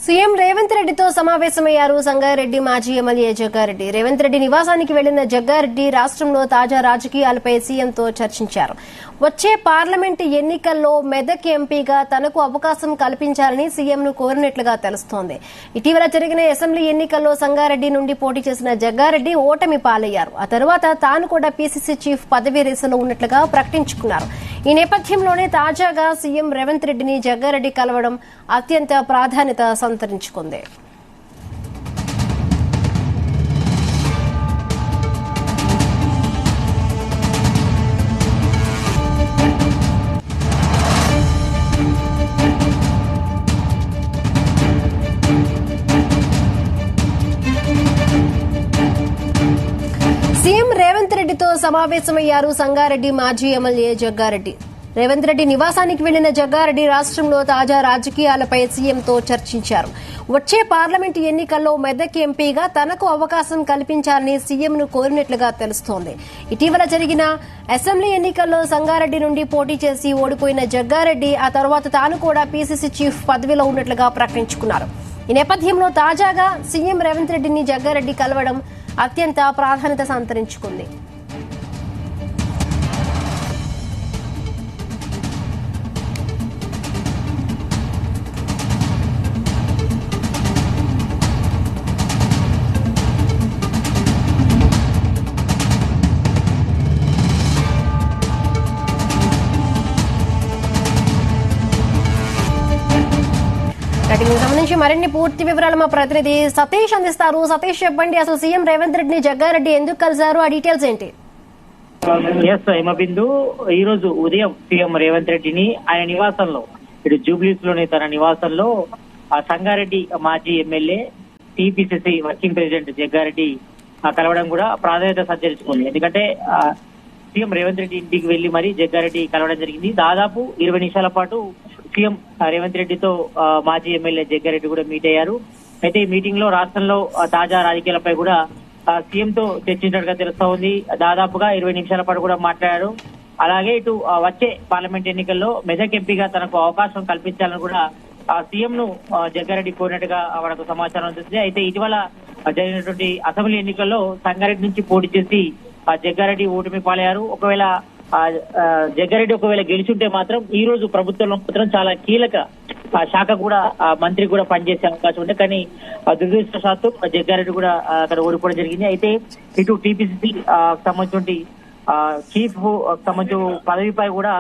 CM Revanth రెడ్డితో సమావేశమయ్యారు సంగారెడ్డి మాజీ ఎమ్మెల్యే జగ్గారెడ్డి. రేవంత్ రెడ్డి నివాసానికి వెళ్లిన జగ్గారెడ్డి రాష్ట్రంలో తాజా రాజకీయాలపై సీఎంతో చర్చించారు. వచ్చే పార్లమెంటు ఎన్నికల్లో మెదక్ ఎంపీగా తనకు అవకాశం కల్పించాలని సీఎంను కోరినట్లుగా తెలుస్తోంది. ఇటీవల జరిగిన అసెంబ్లీ ఎన్నికల్లో సంగారెడ్డి నుండి పోటీ చేసిన జగ్గారెడ్డి ఓటమి పాలయ్యారు. ఆ తర్వాత తాను కూడా పీసీసీ చీఫ్ పదవీ రేసులో ఉన్నట్లుగా ప్రకటించుకున్నారు. ఈ నేపథ్యంలోనే తాజాగా సీఎం రేవంత్ రెడ్డిని జగ్గారెడ్డి కలవడం అత్యంత ప్రాధాన్యత సంతరించుకుంది. సీఎం రేవంత్ రెడ్డితో సమావేశమయ్యారు సంగారెడ్డి మాజీ ఎమ్మెల్యే జగ్గారెడ్డి. రేవంత్ రెడ్డి నివాసానికి వెళ్లిన జగ్గారెడ్డి రాష్ట్రంలో తాజా రాజకీయాలపై సీఎంతో చర్చించారు. వచ్చే పార్లమెంటు ఎన్నికల్లో మెదక్ ఎంపీగా తనకు అవకాశం కల్పించాలని సీఎంను కోరినట్లుగా తెలుస్తోంది. ఇటీవల జరిగిన అసెంబ్లీ ఎన్నికల్లో సంగారెడ్డి నుండి పోటీ చేసి ఓడిపోయిన జగ్గారెడ్డి ఆ తర్వాత తాను కూడా పీసీసీ చీఫ్ పదవిలో ఉన్నట్లుగా ప్రకటించుకున్నారు. ఈ నేపథ్యంలో తాజాగా సీఎం రేవంత్ రెడ్డిని జగ్గారెడ్డి కలవడం అత్యంత ప్రాధాన్యత సంతరించుకుంది. దీనికి సంబంధించి మరిన్ని పూర్తి వివరాలు మా ప్రతినిధి సతీష్ అందిస్తారు. సతీష్, చెప్పండి, అసలు సీఎం రేవంత్ రెడ్డిని జగ్గారెడ్డి ఎందుకు కలిశారు? ఆ డీటెయిల్స్ ఏంటి? హిమబిందు, ఈ రోజు ఉదయం సీఎం రేవంత్ రెడ్డిని ఆయన నివాసంలో, ఇటు జూబ్లీస్ లోని తన నివాసంలో సంగారెడ్డి మాజీ MLA TPCC working president Jaggareddy కలవడం కూడా ప్రాధాన్యత సంతరించుకుంది. ఎందుకంటే సీఎం రేవంత్ రెడ్డి ఇంటికి వెళ్లి మరి జగ్గారెడ్డి కలవడం జరిగింది. దాదాపు 20 నిమిషాల పాటు సీఎం రేవంత్ రెడ్డితో మాజీ ఎమ్మెల్యే జగ్గారెడ్డి కూడా మీట్ అయ్యారు. అయితే ఈ మీటింగ్ లో రాష్ట్రంలో తాజా రాజకీయాలపై కూడా సీఎంతో చర్చించినట్టుగా తెలుస్తా ఉంది. దాదాపుగా 20 నిమిషాల పాటు కూడా మాట్లాడారు. అలాగే ఇటు వచ్చే పార్లమెంట్ ఎన్నికల్లో మెదక్ ఎంపీగా తనకు అవకాశం కల్పించాలని కూడా సీఎం ను జగ్గారెడ్డి కోరినట్టుగా మనకు సమాచారం అందుతుంది. అయితే ఇటీవల జరిగినటువంటి అసెంబ్లీ ఎన్నికల్లో సంగారెడ్డి నుంచి పోటీ చేసి జగ్గారెడ్డి ఓటమి పాలయ్యారు. ఒకవేళ జగ్గారెడ్డి గెలిచుంటే మాత్రం ఈ రోజు ప్రభుత్వంలో మాత్రం చాలా కీలక శాఖ కూడా మంత్రి కూడా పనిచేసే అవకాశం ఉంది. కానీ దురదృష్టవశాత్తు జగ్గారెడ్డి కూడా అక్కడ ఓడిపోవడం జరిగింది. అయితే ఇటు టీపీసీసీ సంబంధించిన చీఫ్ సంబంధించిన పదవిపై కూడా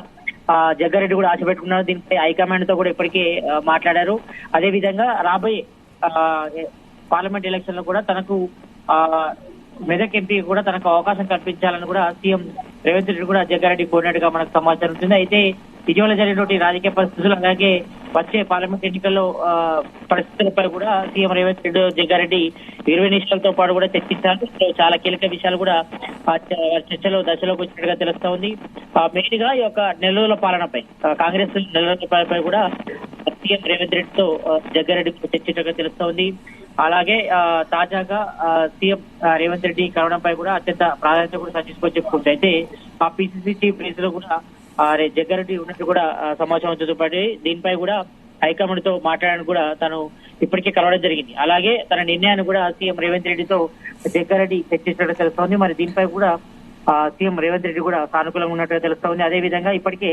జగ్గారెడ్డి కూడా ఆశ పెట్టుకున్నారు. దీనిపై హైకమాండ్ తో కూడా ఇప్పటికే మాట్లాడారు. అదేవిధంగా రాబోయే పార్లమెంట్ ఎలక్షన్ లో కూడా తనకు మెదక్ ఎంపీ కూడా తనకు అవకాశం కల్పించాలని కూడా సీఎం రేవంత్ రెడ్డి కూడా జగ్గారెడ్డి కోరినట్టుగా మనకు సమాచారం ఉంటుంది. అయితే ఇటీవల జరిగినటువంటి రాజకీయ పరిస్థితులు, అలాగే వచ్చే పార్లమెంట్ ఎన్నికల్లో పరిస్థితులపై కూడా సీఎం రేవంత్ రెడ్డి జగ్గారెడ్డి 20 నిమిషాలతో పాటు కూడా చర్చించారు. చాలా కీలక విషయాలు కూడా చర్చలో దశలోకి వచ్చినట్టుగా తెలుస్తా ఉంది. మెయిన్ గా ఈ యొక్క నెల రోజుల పాలనపై, కాంగ్రెస్ నెల రోజుల పాలనపై కూడా సీఎం రేవంత్ రెడ్డితో జగ్గారెడ్డి చర్చించగా తెలుస్తా ఉంది. అలాగే తాజాగా సీఎం రేవంత్ రెడ్డి కలవడంపై కూడా అత్యంత ప్రాధాన్యత కూడా సంతరించుకొని చెప్పుకుంటే, అయితే ఆ పీసీసీ చీఫ్ రేస్ లో కూడా జగ్గారెడ్డి ఉన్నట్టు కూడా సమాచారం చదువుపడి దీనిపై కూడా హైకమాండ్ తో మాట్లాడడానికి కూడా తను ఇప్పటికే కలవడం జరిగింది. అలాగే తన నిర్ణయాన్ని కూడా సీఎం రేవంత్ రెడ్డితో జగ్గారెడ్డి చర్చించినట్టు తెలుస్తోంది. మరి దీనిపై కూడా సీఎం రేవంత్ రెడ్డి కూడా సానుకూలంగా ఉన్నట్టుగా తెలుస్తోంది. అదే విధంగా ఇప్పటికే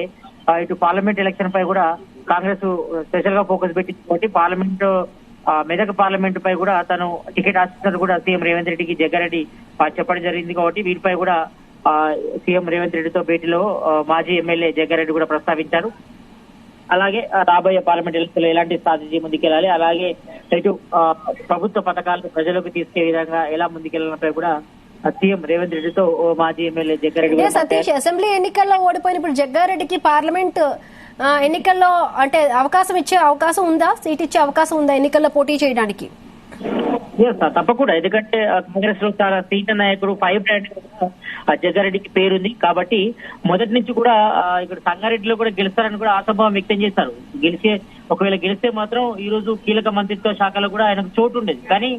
ఇటు పార్లమెంట్ ఎలక్షన్ పై కూడా కాంగ్రెస్ స్పెషల్ గా ఫోకస్ పెట్టింది కాబట్టి మెదక్ పార్లమెంట్ పై కూడా తను టికెట్ ఆశిస్తున్నట్టు కూడా సీఎం రేవంత్ రెడ్డికి జగ్గారెడ్డి చెప్పడం జరిగింది. కాబట్టి వీటిపై కూడా సీఎం రేవంత్ రెడ్డితో భేటీలో మాజీ ఎమ్మెల్యే జగ్గారెడ్డి కూడా ప్రస్తావించారు. అలాగే రాబోయే పార్లమెంట్ ఎలక్షన్ లో ఎలాంటి స్ట్రాటజీ ముందుకెళ్లాలి, అలాగే ఇటు ప్రభుత్వ పథకాలను ప్రజలకు తీసుకెళ్లే విధంగా ఎలా ముందుకెళ్లాలపై కూడా సీఎం రేవంత్ రెడ్డితో మాజీ ఎమ్మెల్యే జగ్గారెడ్డి. సతీష్, అసెంబ్లీ ఎన్నికల్లో ఓడిపోయిన ఇప్పుడు జగ్గారెడ్డికి పార్లమెంట్ ఎన్నికల్లో అంటే అవకాశం ఇచ్చే అవకాశం ఉందా? సీట్ ఇచ్చే అవకాశం ఉందా ఎన్నికల్లో పోటీ చేయడానికి? తప్పకుండా, ఎందుకంటే కాంగ్రెస్ లో చాలా సీనియర్ నాయకుడు 5 బ్రాండ్ జగ్గారెడ్డికి పేరుంది. కాబట్టి మొదటి నుంచి కూడా ఇక్కడ సంగారెడ్డిలో కూడా గెలుస్తారని కూడా ఆశాభావం వ్యక్తం చేశారు. ఒకవేళ గెలిస్తే మాత్రం ఈ రోజు కీలక మంత్రిత్వ శాఖలో కూడా ఆయనకు చోటు ఉండేది. కానీ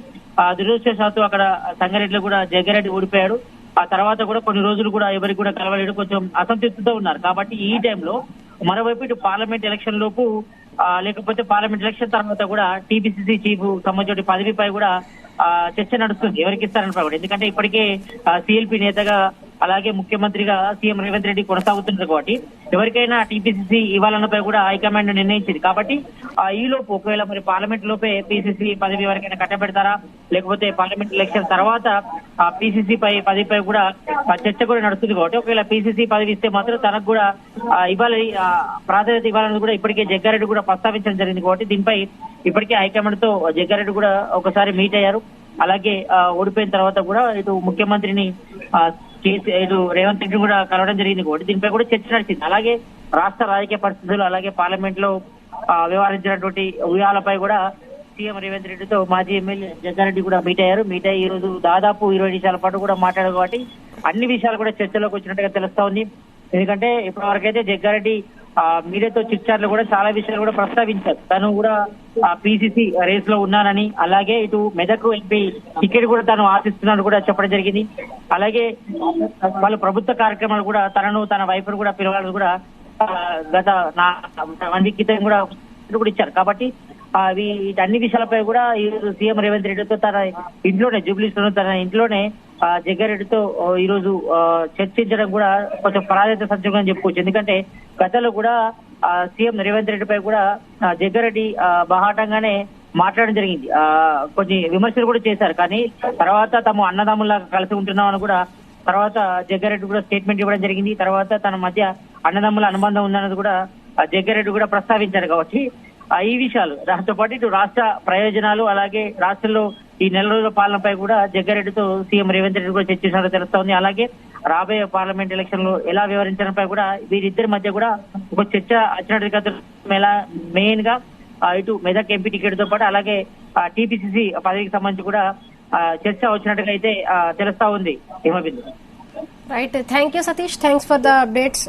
దురదృష్టవశాత్తు అక్కడ సంగారెడ్డిలో కూడా జగ్గారెడ్డి ఓడిపోయాడు. ఆ తర్వాత కూడా కొన్ని రోజులు కూడా ఎవరికి కూడా కలవలేడు, కొంచెం అసంతృప్తితో ఉన్నారు. కాబట్టి ఈ టైంలో మరోవైపు ఇటు పార్లమెంట్ ఎలక్షన్ లోపు లేకపోతే పార్లమెంట్ ఎలక్షన్ తర్వాత కూడా టీపీసీసీ చీఫ్ సంబంధించిన పదవిపై కూడా చర్చ నడుస్తుంది ఎవరికి ఇస్తారని కూడా. ఎందుకంటే ఇప్పటికే సిఎల్పి నేతగా అలాగే ముఖ్యమంత్రిగా సీఎం రేవంత్ రెడ్డి కొనసాగుతున్నారు కాబట్టి ఎవరికైనా టీపీసీసీ ఇవ్వాలన్నపై కూడా హైకమాండ్ నిర్ణయించింది. కాబట్టి ఈ లోపు ఒకవేళ మరి పార్లమెంట్ లోపే పీసీసీ పదవి ఎవరికైనా కట్టబెడతారా, లేకపోతే పార్లమెంట్ ఎలక్షన్ తర్వాత పీసీసీ పదవిపై కూడా చర్చ కూడా నడుస్తుంది. కాబట్టి ఒకవేళ పీసీసీ పదవి ఇస్తే మాత్రం తనకు కూడా ఇవ్వాలి, ప్రాధాన్యత ఇవ్వాలని కూడా ఇప్పటికే జగ్గారెడ్డి కూడా ప్రస్తావించడం జరిగింది. కాబట్టి దీనిపై ఇప్పటికే హైకమాండ్ తో జగ్గారెడ్డి కూడా ఒకసారి మీట్ అయ్యారు. అలాగే ఓడిపోయిన తర్వాత కూడా ఇటు ముఖ్యమంత్రిని ఇటు రేవంత్ రెడ్డి కూడా కలవడం జరిగింది. కాబట్టి దీనిపై కూడా చర్చ నడిచింది. అలాగే రాష్ట్ర రాజకీయ పరిస్థితులు అలాగే పార్లమెంట్ లో వ్యవహరించినటువంటి వ్యూహాలపై కూడా సీఎం రేవంత్ రెడ్డితో మాజీ ఎమ్మెల్యే జగ్గారెడ్డి కూడా మీట్ అయ్యారు. మీట్ అయ్యి ఈ రోజు దాదాపు 20 నిమిషాల పాటు కూడా మాట్లాడారు. కాబట్టి అన్ని విషయాలు కూడా చర్చలోకి వచ్చినట్టుగా తెలుస్తా ఉంది. ఎందుకంటే ఇప్పటి వరకైతే జగ్గారెడ్డి మీడియాతో చిట్చాట్లు కూడా చాలా విషయాలు కూడా ప్రస్తావించారు. తను కూడా పీసీసీ రేస్ లో ఉన్నానని, అలాగే ఇటు మెదక్ ఎంపీ టికెట్ కూడా తను ఆశిస్తున్నాను కూడా చెప్పడం జరిగింది. అలాగే వాళ్ళు ప్రభుత్వ కార్యక్రమాలు కూడా తన వైఫ్ కూడా పిలవాలని కూడా గత 1 వీక్ క్రితం కూడా ఇచ్చారు. కాబట్టి అన్ని విషయాలపై కూడా ఈ రోజు సీఎం రేవంత్ రెడ్డితో తన ఇంట్లోనే జూబ్లీస్ లో తన ఇంట్లోనే జగ్గారెడ్డితో ఈ రోజు చర్చించడం కూడా కొంచెం ప్రాధాన్యత సంచలనం చెప్పుకోవచ్చు. ఎందుకంటే గతంలో కూడా సీఎం రేవంత్ రెడ్డిపై కూడా జగ్గారెడ్డి బాహాటంగానే మాట్లాడడం జరిగింది. కొన్ని విమర్శలు కూడా చేశారు. కానీ తర్వాత తమ అన్నదమ్ముల్లాగా కలిసి ఉంటున్నామని కూడా తర్వాత జగ్గారెడ్డి కూడా స్టేట్మెంట్ ఇవ్వడం జరిగింది. తర్వాత తన మధ్య అన్నదమ్ముల అనుబంధం ఉందన్నది కూడా జగ్గారెడ్డి కూడా ప్రస్తావించారు. కాబట్టి ఈ విషయాలు దాంతో పాటు ఇటు రాష్ట్ర ప్రయోజనాలు అలాగే రాష్ట్రంలో ఈ నెల రోజుల పాలనపై కూడా జగ్గారెడ్డితో సీఎం రేవంత్ రెడ్డి కూడా చర్చించినట్టు తెలుస్తోంది. అలాగే రాబోయే పార్లమెంట్ ఎలక్షన్ లో ఎలా వ్యవహరించడంపై కూడా వీరిద్దరి మధ్య కూడా ఒక చర్చ వచ్చినట్టుగా మెయిన్ గా ఇటు మెదక్ ఎంపీ టికెట్ తో పాటు అలాగే టీపీసీసీ పదవికి సంబంధించి కూడా చర్చ వచ్చినట్టుగా అయితే తెలుస్తా ఉంది. Himabindu. Right, thank you Satish, thanks for the updates.